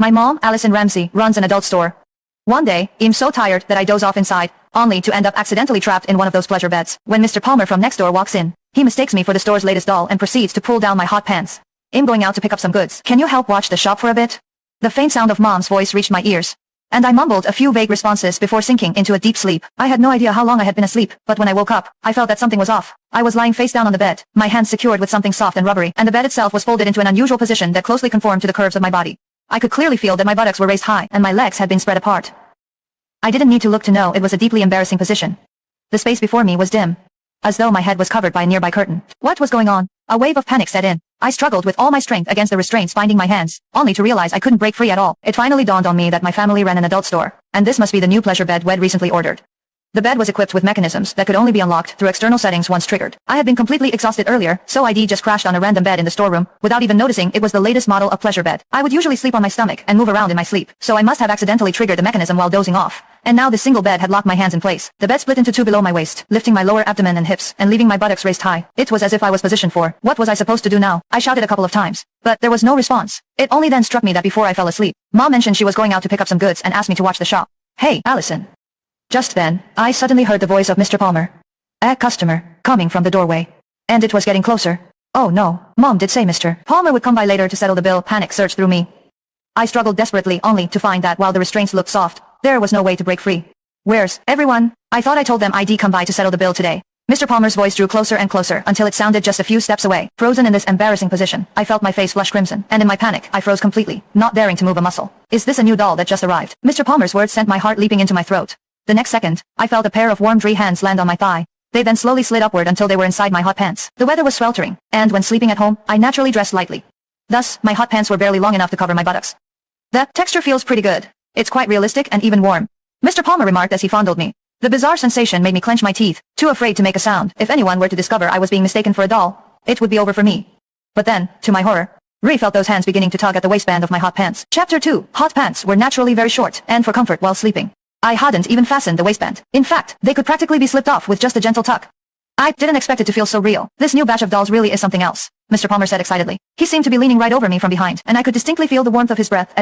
My mom, Allison Ramsey, runs an adult store. One day, I'm so tired that I doze off inside, only to end up accidentally trapped in one of those pleasure beds. When Mr. Palmer from next door walks in, he mistakes me for the store's latest doll and proceeds to pull down my hot pants. I'm going out to pick up some goods. Can you help watch the shop for a bit? The faint sound of Mom's voice reached my ears, and I mumbled a few vague responses before sinking into a deep sleep. I had no idea how long I had been asleep, but when I woke up, I felt that something was off. I was lying face down on the bed, my hands secured with something soft and rubbery, and the bed itself was folded into an unusual position that closely conformed to the curves of my body. I could clearly feel that my buttocks were raised high, and my legs had been spread apart. I didn't need to look to know it was a deeply embarrassing position. The space before me was dim, as though my head was covered by a nearby curtain. What was going on? A wave of panic set in. I struggled with all my strength against the restraints binding my hands, only to realize I couldn't break free at all. It finally dawned on me that my family ran an adult store, and this must be the new pleasure bed we'd recently ordered. The bed was equipped with mechanisms that could only be unlocked through external settings once triggered. I had been completely exhausted earlier, so I just crashed on a random bed in the storeroom, without even noticing it was the latest model of pleasure bed. I would usually sleep on my stomach and move around in my sleep, so I must have accidentally triggered the mechanism while dozing off. And now this single bed had locked my hands in place. The bed split into two below my waist, lifting my lower abdomen and hips, and leaving my buttocks raised high. It was as if I was positioned for. What was I supposed to do now? I shouted a couple of times, but there was no response. It only then struck me that before I fell asleep, Mom mentioned she was going out to pick up some goods and asked me to watch the shop. Hey, Allison. Just then, I suddenly heard the voice of Mr. Palmer. A customer, coming from the doorway. And it was getting closer. Oh no, Mom did say Mr. Palmer would come by later to settle the bill. Panic surged through me. I struggled desperately, only to find that while the restraints looked soft, there was no way to break free. Where's everyone? I thought I told them I'd come by to settle the bill today. Mr. Palmer's voice drew closer and closer until it sounded just a few steps away. Frozen in this embarrassing position, I felt my face flush crimson, and in my panic, I froze completely, not daring to move a muscle. Is this a new doll that just arrived? Mr. Palmer's words sent my heart leaping into my throat. The next second, I felt a pair of warm, dry hands land on my thigh. They then slowly slid upward until they were inside my hot pants. The weather was sweltering, and when sleeping at home, I naturally dressed lightly. Thus, my hot pants were barely long enough to cover my buttocks. The texture feels pretty good. It's quite realistic and even warm, Mr. Palmer remarked as he fondled me. The bizarre sensation made me clench my teeth, too afraid to make a sound. If anyone were to discover I was being mistaken for a doll, it would be over for me. But then, to my horror, Ray felt those hands beginning to tug at the waistband of my hot pants. Chapter 2. Hot pants were naturally very short, and for comfort while sleeping. I hadn't even fastened the waistband. In fact, they could practically be slipped off with just a gentle tuck. I didn't expect it to feel so real. This new batch of dolls really is something else, Mr. Palmer said excitedly. He seemed to be leaning right over me from behind, and I could distinctly feel the warmth of his breath as